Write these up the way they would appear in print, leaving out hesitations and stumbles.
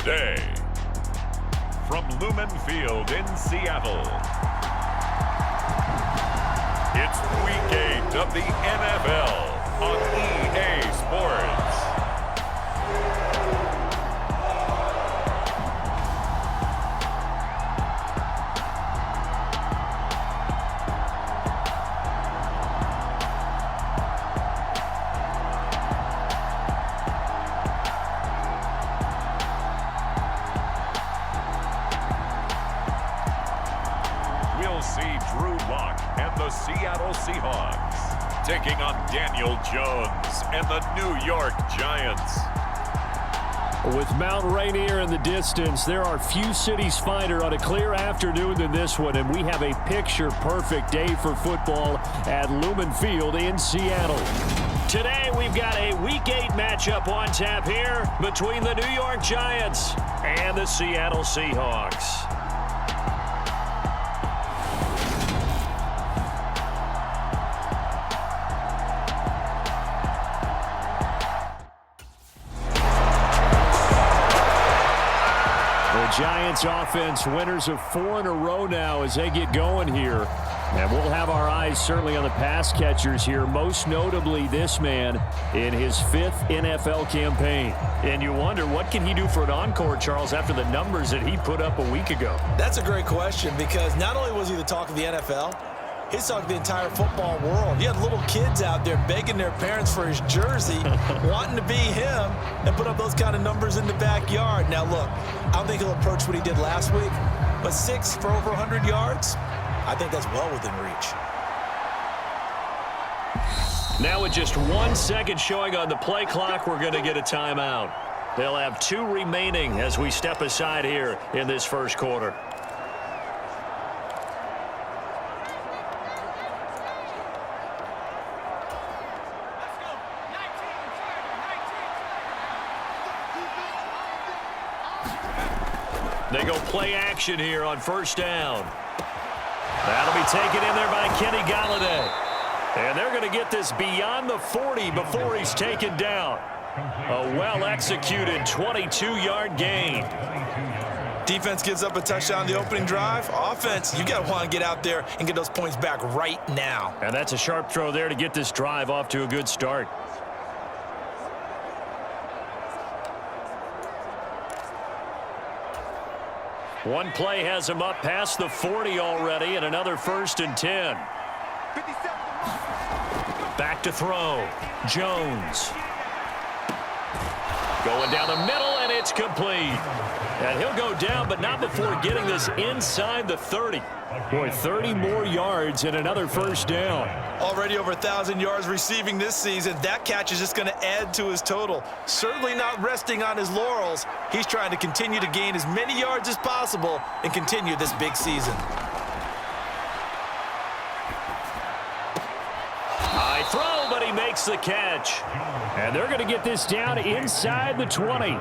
today. From Lumen Field in Seattle, it's Week 8 of the NFL on EA Sports. We'll see Drew Lock and the Seattle Seahawks taking on Daniel Jones and the New York Giants. With Mount Rainier in the distance, there are few cities finer on a clear afternoon than this one, and we have a picture-perfect day for football at Lumen Field in Seattle. Today, we've got a Week 8 matchup on tap here between the New York Giants and the Seattle Seahawks. Giants offense winners of 4 in a row now as they get going here. And we'll have our eyes certainly on the pass catchers here, most notably this man in his 5th NFL campaign. And you wonder, what can he do for an encore, Charles, after the numbers that he put up a week ago? That's a great question, because not only was he the talk of the NFL, he's talking the entire football world. You had little kids out there begging their parents for his jersey, wanting to be him, and put up those kind of numbers in the backyard. Now, look, I don't think he'll approach what he did last week, but 6 for over 100 yards, I think that's well within reach. Now with just 1 second showing on the play clock, we're going to get a timeout. They'll have 2 remaining as we step aside here in this first quarter. They go play action here on first down. That'll be taken in there by Kenny Golladay. And they're going to get this beyond the 40 before he's taken down. A well-executed 22-yard gain. Defense gives up a touchdown on the opening drive. Offense, you got to want to get out there and get those points back right now. And that's a sharp throw there to get this drive off to a good start. One play has him up past the 40 already, and another 1st and 10. Back to throw. Jones. Going down the middle, and it's complete. And he'll go down, but not before getting this inside the 30. Boy, 30 more yards and another first down. Already over 1,000 yards receiving this season. That catch is just going to add to his total. Certainly not resting on his laurels. He's trying to continue to gain as many yards as possible and continue this big season. High throw, but he makes the catch. And they're going to get this down inside the 20.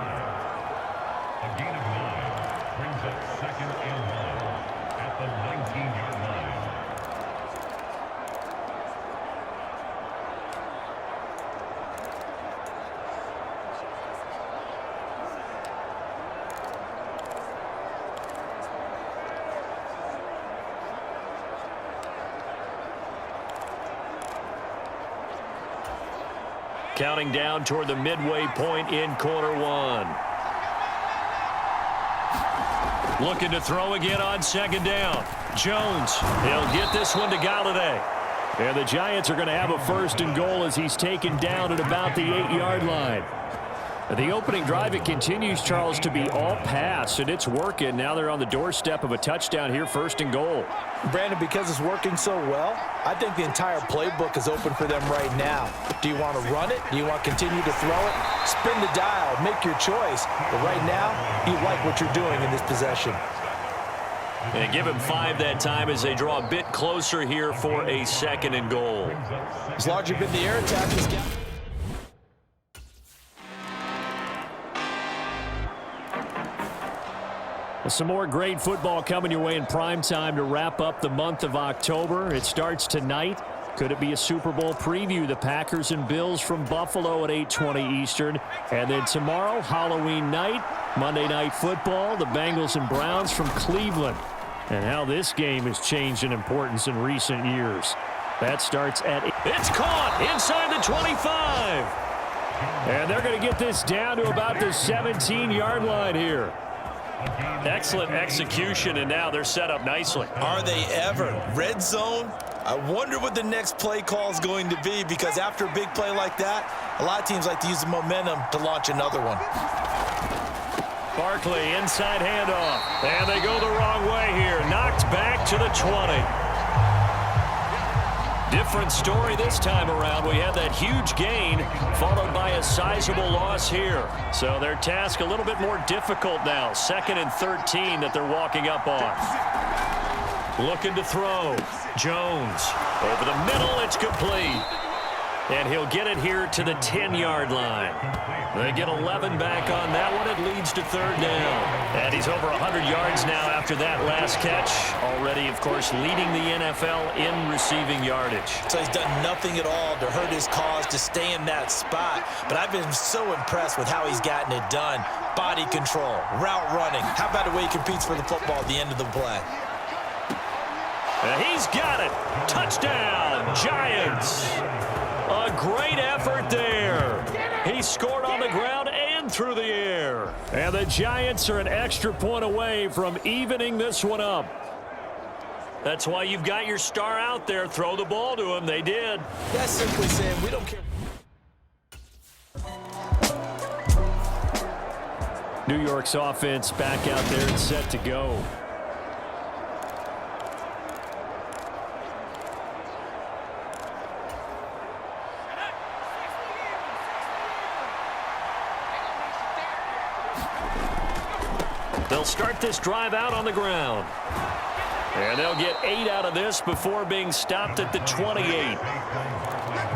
Counting down toward the midway point in quarter 1. Looking to throw again on second down. Jones, he'll get this one to Golladay. And the Giants are going to have a 1st and goal as he's taken down at about the 8-yard line. The opening drive, it continues, Charles, to be all pass, and it's working. Now they're on the doorstep of a touchdown here, 1st and goal. Brandon, because it's working so well, I think the entire playbook is open for them right now. Do you want to run it? Do you want to continue to throw it? Spin the dial. Make your choice. But right now, you like what you're doing in this possession. And give him 5 that time as they draw a bit closer here for a 2nd and goal. It's largely been the air attack. He's got... Some more great football coming your way in prime time to wrap up the month of October. It starts tonight Could it be a Super Bowl preview? The Packers and Bills from Buffalo at 8:20 Eastern. And then tomorrow, Halloween night, Monday Night Football, the Bengals and Browns from Cleveland. And how this game has changed in importance in recent years. That starts at... It's caught inside the 25. And they're going to get this down to about the 17-yard line here. Excellent execution, and now they're set up nicely. Are they ever? Red zone? I wonder what the next play call is going to be, because after a big play like that, a lot of teams like to use the momentum to launch another one. Barkley, inside handoff. And they go the wrong way here. Knocked back to the 20. Different story this time around. We had that huge gain followed by a sizable loss here. So their task a little bit more difficult now. 2nd and 13 that they're walking up on. Looking to throw. Jones over the middle. It's complete. And he'll get it here to the 10-yard line. They get 11 back on that one. It leads to 3rd down. And he's over 100 yards now after that last catch. Already, of course, leading the NFL in receiving yardage. So he's done nothing at all to hurt his cause, to stay in that spot. But I've been so impressed with how he's gotten it done. Body control, route running. How about the way he competes for the football at the end of the play? And he's got it. Touchdown, Giants. A great effort there. He scored on the ground and through the air. And the Giants are an extra point away from evening this one up. That's why you've got your star out there. Throw the ball to him. They did. That's simply saying we don't care. New York's offense back out there and set to go. They'll start this drive out on the ground. And they'll get 8 out of this before being stopped at the 28.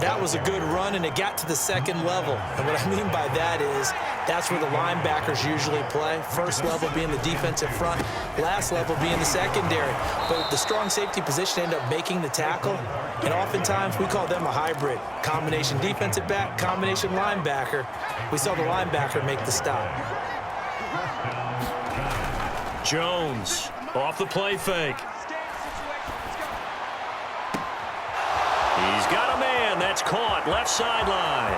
That was a good run, and it got to the 2nd level. And what I mean by that is that's where the linebackers usually play. First level being the defensive front, last level being the secondary. But the strong safety position ended up making the tackle. And oftentimes we call them a hybrid. Combination defensive back, combination linebacker. We saw the linebacker make the stop. Jones off the play fake. He's got a man. That's caught. Left sideline.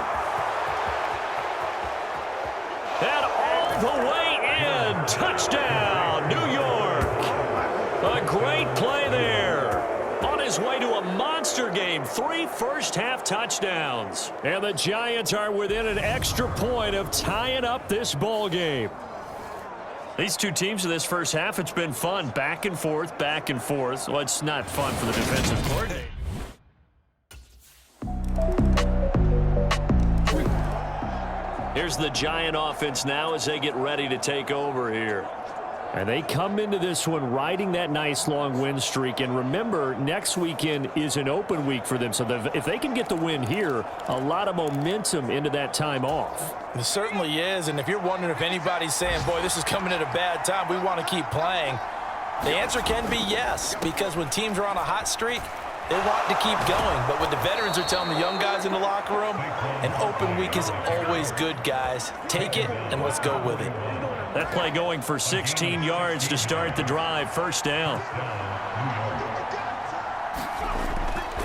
And all the way in. Touchdown, New York. A great play there. On his way to a monster game. 3 first-half touchdowns. And the Giants are within an extra point of tying up this ball game. These two teams in this first half, it's been fun. Back and forth, back and forth. Well, it's not fun for the defensive coordinator. Here's the Giant offense now as they get ready to take over here. And they come into this one riding that nice long win streak. And remember, next weekend is an open week for them. So if they can get the win here, a lot of momentum into that time off. It certainly is. And if you're wondering if anybody's saying, boy, this is coming at a bad time, we want to keep playing, the answer can be yes. Because when teams are on a hot streak, they want to keep going. But what the veterans are telling the young guys in the locker room, an open week is always good, guys. Take it and let's go with it. That play going for 16 yards to start the drive. First down.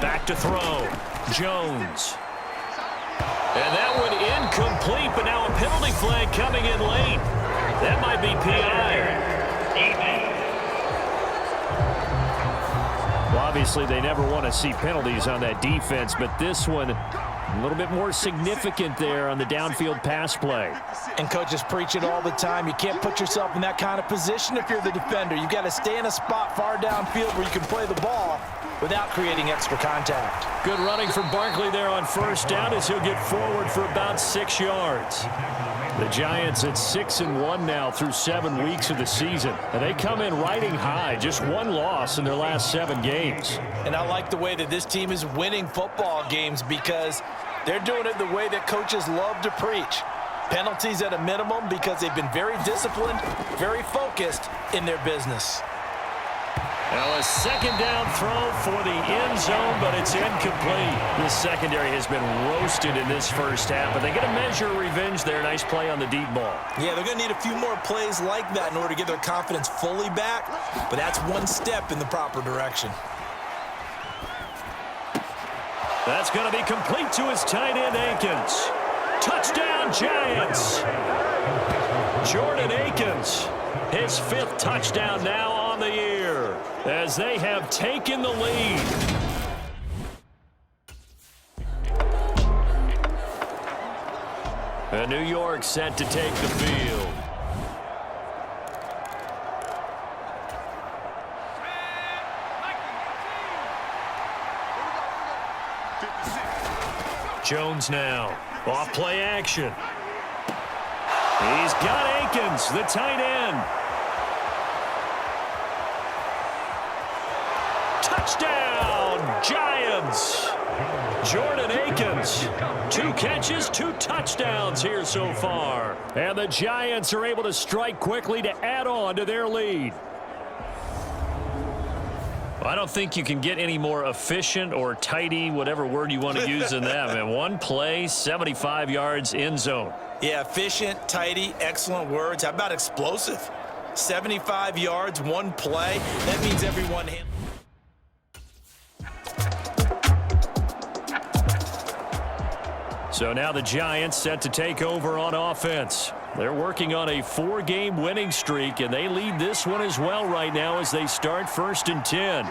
Back to throw. Jones. And that one incomplete, but now a penalty flag coming in late. That might be PI. Well, obviously, they never want to see penalties on that defense, but this one a little bit more significant there on the downfield pass play. And coaches preach it all the time. You can't put yourself in that kind of position if you're the defender. You've got to stay in a spot far downfield where you can play the ball without creating extra contact. Good running from Barkley there on first down as he'll get forward for about 6 yards. The Giants at 6-1 now through 7 weeks of the season. And they come in riding high, just 1 loss in their last 7 games. And I like the way that this team is winning football games because they're doing it the way that coaches love to preach. Penalties at a minimum because they've been very disciplined, very focused in their business. Now a second down throw for the end zone, but it's incomplete. The secondary has been roasted in this first half, but they get a measure of revenge there. Nice play on the deep ball. Yeah, they're going to need a few more plays like that in order to get their confidence fully back, but that's one step in the proper direction. That's going to be complete to his tight end, Akins. Touchdown, Giants! Jordan Akins, his 5th touchdown now on the year, as they have taken the lead. And New York set to take the field. Jones now, off play action. He's got Akins, the tight end. Touchdown, Giants. Jordan Akins, 2 catches, 2 touchdowns here so far. And the Giants are able to strike quickly to add on to their lead. I don't think you can get any more efficient or tidy, whatever word you want to use in that. Man, 1 play, 75 yards, end zone. Yeah, efficient, tidy, excellent words. How about explosive? 75 yards, 1 play. That means everyone handles. So now the Giants set to take over on offense. They're working on a 4-game winning streak, and they lead this one as well right now as they start 1st and 10.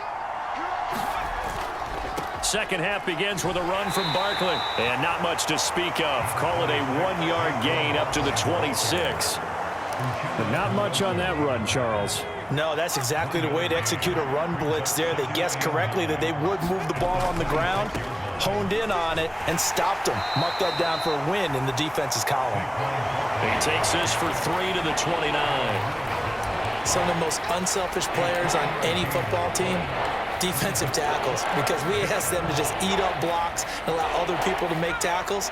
Second half begins with a run from Barkley. And not much to speak of. Call it a 1-yard gain up to the 26. But not much on that run, Charles. No, that's exactly the way to execute a run blitz there. They guessed correctly that they would move the ball on the ground, honed in on it, and stopped them. Mark that down for a win in the defense's column. He takes this for 3 to the 29. Some of the most unselfish players on any football team, defensive tackles, because we ask them to just eat up blocks and allow other people to make tackles.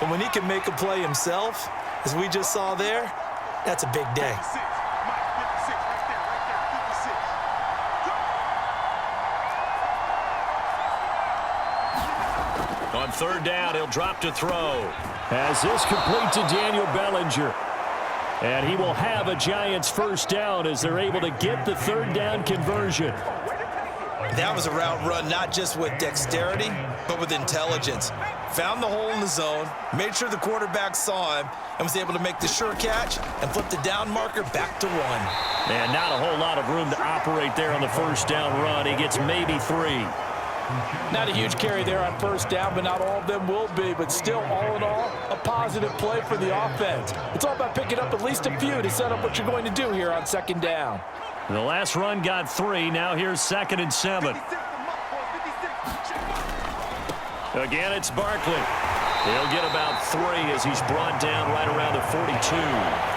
But when he can make a play himself, as we just saw there, that's a big day. On 3rd down, he'll drop to throw. As this complete to Daniel Bellinger. And he will have a Giants 1st down as they're able to get the 3rd down conversion. That was a route run not just with dexterity, but with intelligence. Found the hole in the zone, made sure the quarterback saw him, and was able to make the sure catch and flip the down marker back to 1. And not a whole lot of room to operate there on the 1st down run. He gets maybe 3. Not a huge carry there on 1st down, but not all of them will be. But still, all in all, a positive play for the offense. It's all about picking up at least a few to set up what you're going to do here on 2nd down. The last run got 3. Now here's 2nd and 7. Again, it's Barkley. He'll get about 3 as he's brought down right around the 42.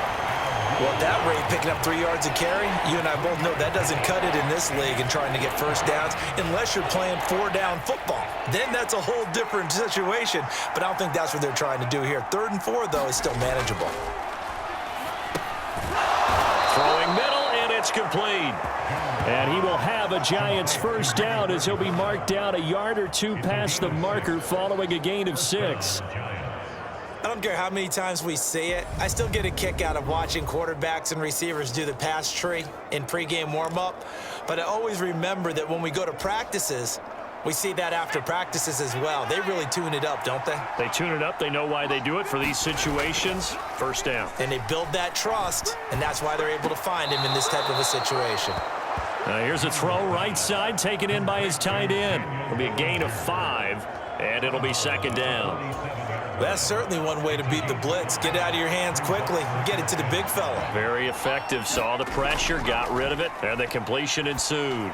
Well, at that rate, picking up 3 yards a carry, you and I both know that doesn't cut it in this league and trying to get 1st downs unless you're playing 4-down football. Then that's a whole different situation, but I don't think that's what they're trying to do here. 3rd and 4, though, is still manageable. Throwing middle, and it's complete. And he will have a Giants 1st down as he'll be marked down a yard or 2 past the marker following a gain of 6. I don't care how many times we see it. I still get a kick out of watching quarterbacks and receivers do the pass tree in pregame warm-up. But I always remember that when we go to practices, we see that after practices as well. They really tune it up, don't they? They tune it up. They know why they do it for these situations. 1st down. And they build that trust, and that's why they're able to find him in this type of a situation. Now here's a throw right side taken in by his tight end. It'll be a gain of 5, and it'll be 2nd down. That's certainly one way to beat the blitz. Get it out of your hands quickly and get it to the big fella. Very effective. Saw the pressure, got rid of it, and the completion ensued.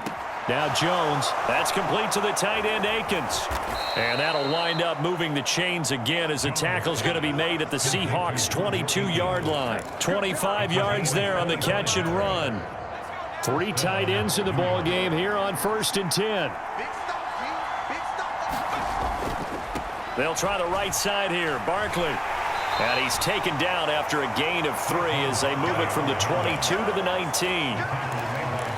Now Jones, that's complete to the tight end, Akins. And that'll wind up moving the chains again as the tackle's going to be made at the Seahawks' 22-yard line. 25 yards there on the catch and run. 3 tight ends in the ball game here on 1st and 10. They'll try the right side here. Barkley. And he's taken down after a gain of 3 as they move it from the 22 to the 19.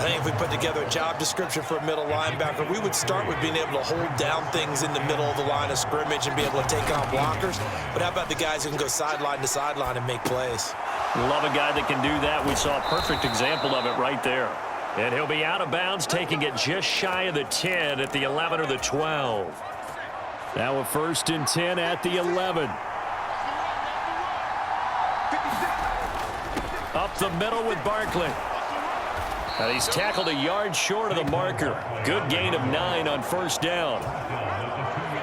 I think if we put together a job description for a middle linebacker, we would start with being able to hold down things in the middle of the line of scrimmage and be able to take on blockers. But how about the guys who can go sideline to sideline and make plays? Love a guy that can do that. We saw a perfect example of it right there. And he'll be out of bounds, taking it just shy of the 10 at the 11 or the 12. Now a 1st and 10 at the 11. Up the middle with Barkley. And he's tackled a yard short of the marker. Good gain of 9 on 1st down.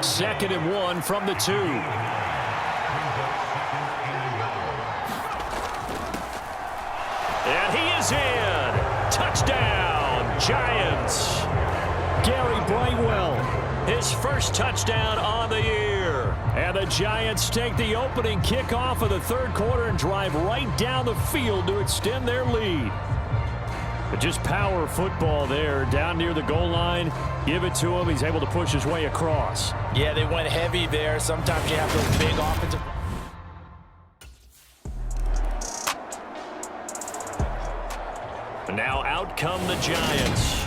2nd and 1 from the 2. And he is in. Touchdown, Giants. Gary Brightwell, his first touchdown on the year. And the Giants take the opening kickoff of the 3rd quarter and drive right down the field to extend their lead. But just power football there down near the goal line. Give it to him. He's able to push his way across. Yeah, they went heavy there. Sometimes you have those big offensive... And now out come the Giants.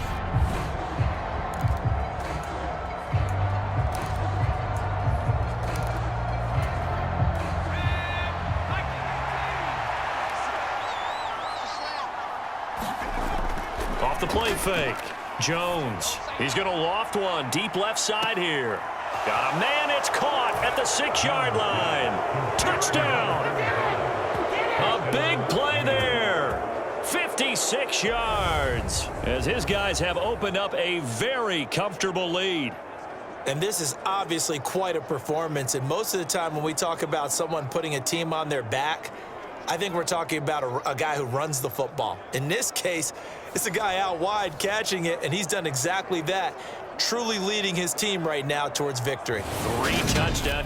Off the play fake. Jones. He's going to loft one deep left side here. Got a man. It's caught at the 6-yard line. Touchdown. A big play there. 56 yards as his guys have opened up a very comfortable lead. And this is obviously quite a performance. And most of the time when we talk about someone putting a team on their back, I think we're talking about a guy who runs the football. In this case, it's a guy out wide catching it, and he's done exactly that, truly leading his team right now towards victory. 3 touchdown.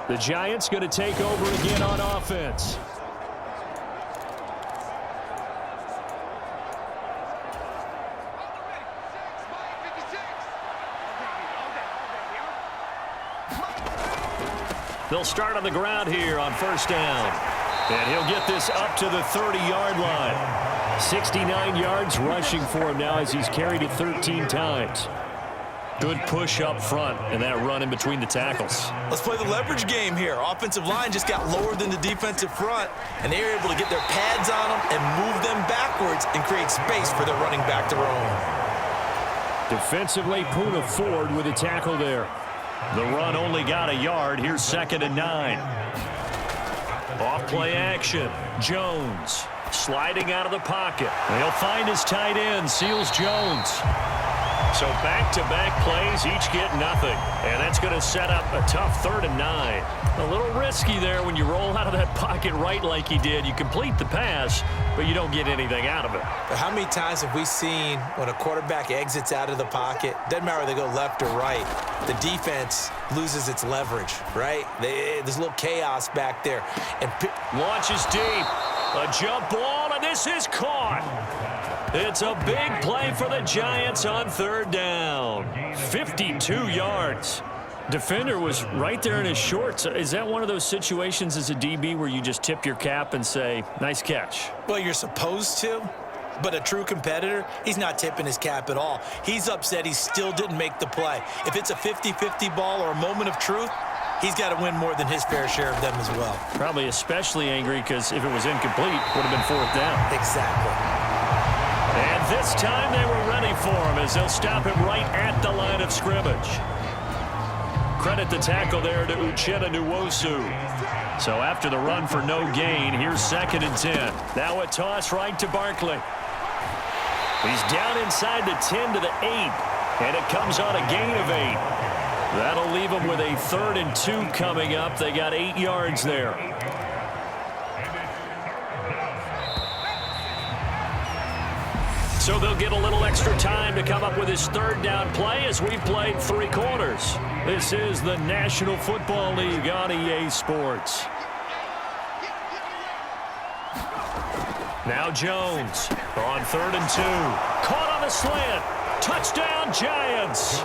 The Giants going to take over again on offense. They'll start on the ground here on 1st down. And he'll get this up to the 30-yard line. 69 yards rushing for him now as he's carried it 13 times. Good push up front and that run in between the tackles. Let's play the leverage game here. Offensive line just got lower than the defensive front, and they were able to get their pads on them and move them backwards and create space for their running back to roam. Defensively, Poona Ford with a tackle there. The run only got a yard. Here's 2nd and 9. Off play action. Jones sliding out of the pocket. He'll find his tight end, Seals Jones. So back-to-back plays, each get nothing. And that's going to set up a tough 3rd and 9. A little risky there when you roll out of that pocket right like he did. You complete the pass, but you don't get anything out of it. But how many times have we seen when a quarterback exits out of the pocket, doesn't matter whether they go left or right, the defense loses its leverage, right? There's a little chaos back there. And launches deep. A jump ball, and this is caught. It's a big play for the Giants on 3rd down. 52 yards. Defender was right there in his shorts. Is that one of those situations as a DB where you just tip your cap and say, nice catch? Well, you're supposed to, but a true competitor, he's not tipping his cap at all. He's upset he still didn't make the play. If it's a 50-50 ball or a moment of truth, he's got to win more than his fair share of them as well. Probably especially angry because if it was incomplete, would have been 4th down. Exactly. And this time they were ready for him as they'll stop him right at the line of scrimmage. Credit the tackle there to Uchenna Nwosu. So after the run for no gain, here's 2nd and 10. Now a toss right to Barkley. He's down inside the 10 to the 8, and it comes on a gain of 8. That'll leave him with a 3rd and 2 coming up. They got 8 yards there. So they'll get a little extra time to come up with his 3rd down play as we've played 3 quarters. This is the National Football League on EA Sports. Now Jones on 3rd and 2. Caught on the slant. Touchdown Giants.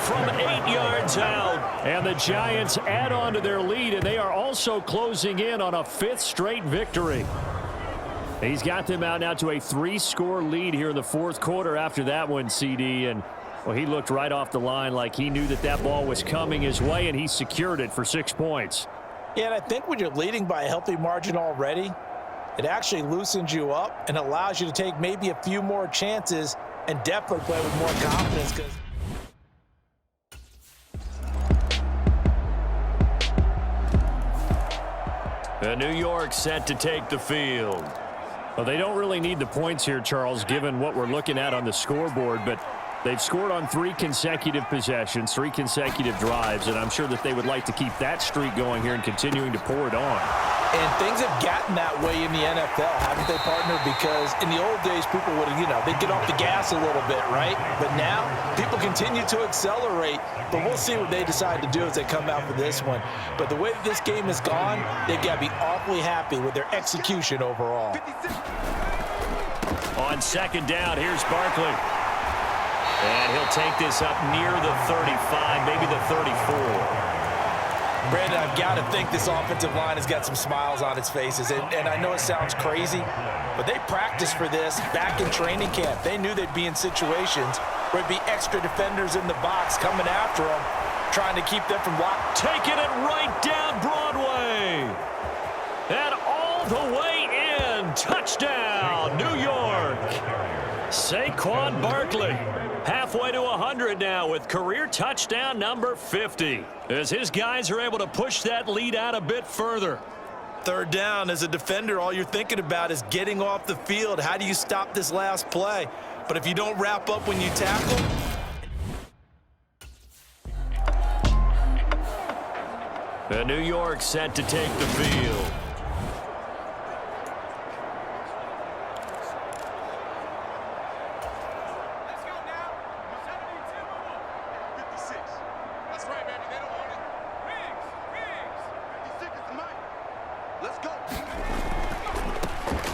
From 8 yards out. And the Giants add on to their lead, and they are also closing in on a 5th straight victory. He's got them out now to a 3-score lead here in the 4th quarter after that one, CD. And, well, he looked right off the line like he knew that that ball was coming his way, and he secured it for 6 points. Yeah, and I think when you're leading by a healthy margin already, it actually loosens you up and allows you to take maybe a few more chances and definitely play with more confidence. Because New York set to take the field. Well, they don't really need the points here, Charles, given what we're looking at on the scoreboard, but they've scored on 3 consecutive possessions, 3 consecutive drives, and I'm sure that they would like to keep that streak going here and continuing to pour it on. And things have gotten that way in the NFL, haven't they, partner? Because in the old days, people would, they'd get off the gas a little bit, right? But now, people continue to accelerate, but we'll see what they decide to do as they come out for this one. But the way that this game has gone, they've got to be awfully happy with their execution overall. On 2nd down, here's Barkley. And he'll take this up near the 35, maybe the 34. Brandon, I've got to think this offensive line has got some smiles on its faces. And I know it sounds crazy, but they practiced for this back in training camp. They knew they'd be in situations where it'd be extra defenders in the box coming after them, trying to keep them from blocking. Taking it right down Broadway. And all the way in. Touchdown, New York. Saquon Barkley. Halfway to 100 now with career touchdown number 50. As his guys are able to push that lead out a bit further. 3rd down, as a defender, all you're thinking about is getting off the field. How do you stop this last play? But if you don't wrap up when you tackle, the New York set to take the field.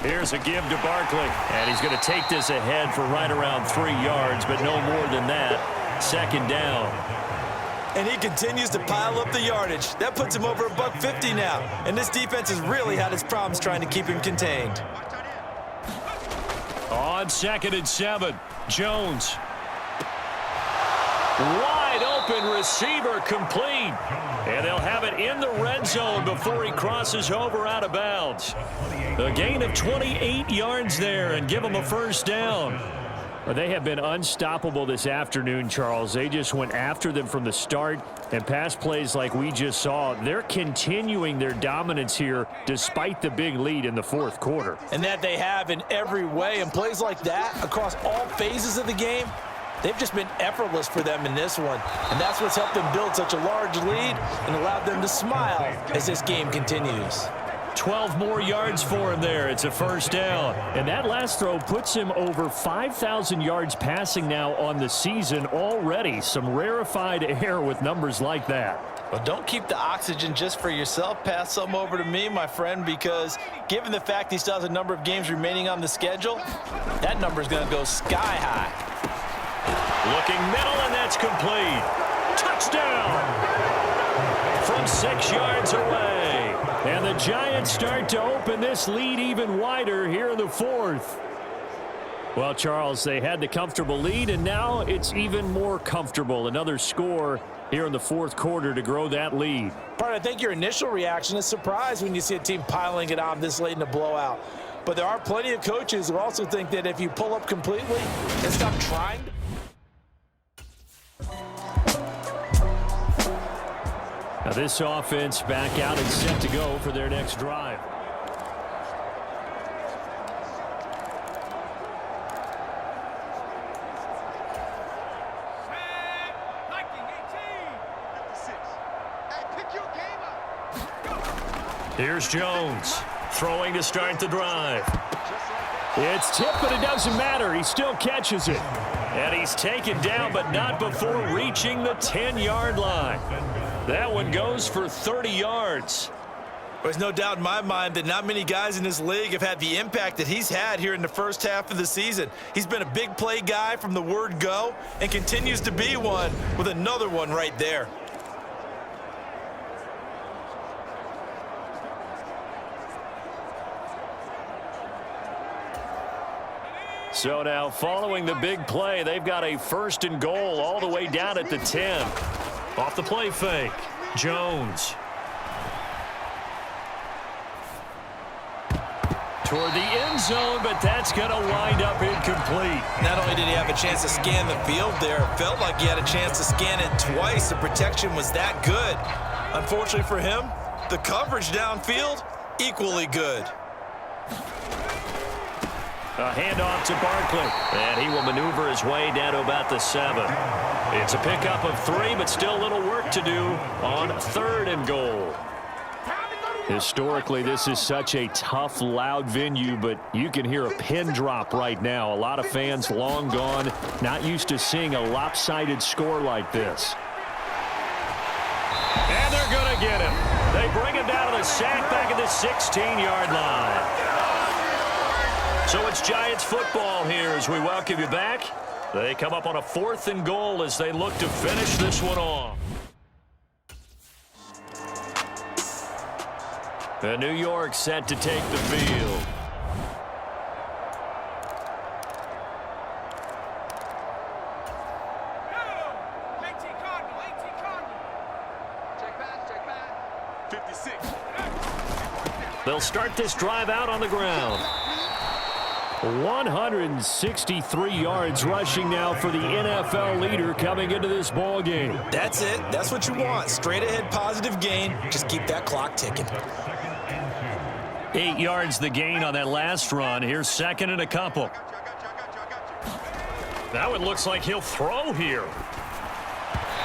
Here's a give to Barkley, and he's going to take this ahead for right around 3 yards, but no more than that. 2nd down. and he continues to pile up the yardage. That puts him over $150 now, and this defense has really had its problems trying to keep him contained. On 2nd and 7, Jones. Wide open receiver complete. And they'll have it in the red zone before he crosses over out of bounds. A gain of 28 yards there and give him a first down. Well, they have been unstoppable this afternoon, Charles. They just went after them from the start, and pass plays like we just saw, they're continuing their dominance here despite the big lead in the fourth quarter. And that they have in every way, and plays like that across all phases of the game, they've just been effortless for them in this one. And that's what's helped them build such a large lead and allowed them to smile as this game continues. 12 more yards for him there. It's a first down. And that last throw puts him over 5,000 yards passing now on the season already. Some rarefied air with numbers like that. Well, don't keep the oxygen just for yourself. Pass some over to me, my friend, because given the fact he still has a number of games remaining on the schedule, that number is going to go sky high. Looking middle, and that's complete. Touchdown! From 6 yards away. And the Giants start to open this lead even wider here in the fourth. Well, Charles, they had the comfortable lead, and now it's even more comfortable. Another score here in the fourth quarter to grow that lead. I think your initial reaction is surprise when you see a team piling it on this late in the blowout. But there are plenty of coaches who also think that if you pull up completely and stop trying to... Now this offense back out and set to go for their next drive. Here's Jones throwing to start the drive. It's tipped, but it doesn't matter. He still catches it. And he's taken down, but not before reaching the 10-yard line. That one goes for 30 yards. There's no doubt in my mind that not many guys in this league have had the impact that he's had here in the first half of the season. He's been a big play guy from the word go and continues to be one with another one right there. So now following the big play, they've got a 1st and goal all the way down at the 10. Off the play fake, Jones. Toward the end zone, but that's going to wind up incomplete. Not only did he have a chance to scan the field there, it felt like he had a chance to scan it twice. The protection was that good. Unfortunately for him, the coverage downfield, equally good. A handoff to Barkley, and he will maneuver his way down to about the 7. It's a pickup of 3, but still a little work to do on 3rd and goal. Historically, this is such a tough, loud venue, but you can hear a pin drop right now. A lot of fans long gone, not used to seeing a lopsided score like this. And they're going to get him. They bring him down to the sack back at the 16-yard line. So it's Giants football here as we welcome you back. They come up on a 4th and goal as they look to finish this one off. The New York set to take the field. Check back. 56. They'll start this drive out on the ground. 163 yards rushing now for the NFL leader coming into this ball game. That's it. That's what you want. Straight ahead, positive gain. Just keep that clock ticking. 8 yards the gain on that last run. Here's 2nd and a couple. That one looks like he'll throw here.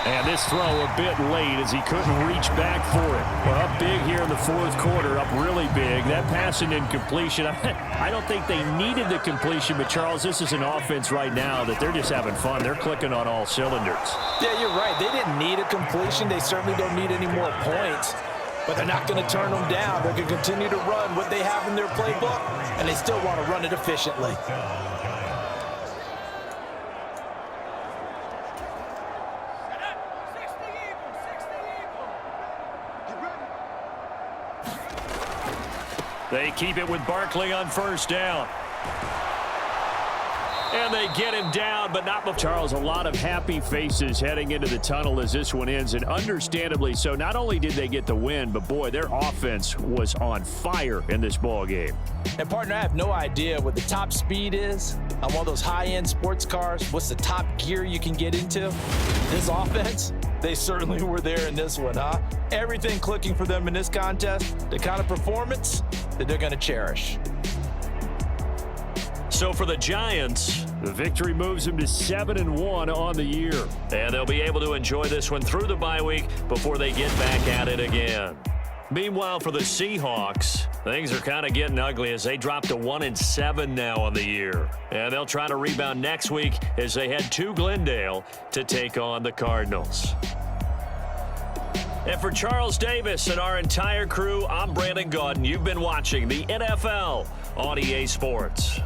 And this throw a bit late as he couldn't reach back for it. Well, up big here in the 4th quarter, up really big. That pass and incompletion, I don't think they needed the completion, but Charles, this is an offense right now that they're just having fun. They're clicking on all cylinders. Yeah, you're right. They didn't need a completion. They certainly don't need any more points. But they're not going to turn them down. They're going to continue to run what they have in their playbook, and they still want to run it efficiently. They keep it with Barkley on 1st down. And they get him down, but not before. Charles, a lot of happy faces heading into the tunnel as this one ends, and understandably so. Not only did they get the win, but boy, their offense was on fire in this ball game. And partner, I have no idea what the top speed is on one of those high-end sports cars. What's the top gear you can get into? This offense, they certainly were there in this one, huh? Everything clicking for them in this contest, the kind of performance that they're going to cherish. So for the Giants, the victory moves them to 7-1 on the year. And they'll be able to enjoy this one through the bye week before they get back at it again. Meanwhile, for the Seahawks, things are kind of getting ugly as they drop to 1-7 now on the year. And they'll try to rebound next week as they head to Glendale to take on the Cardinals. And for Charles Davis and our entire crew, I'm Brandon Gaudin. You've been watching the NFL on EA Sports.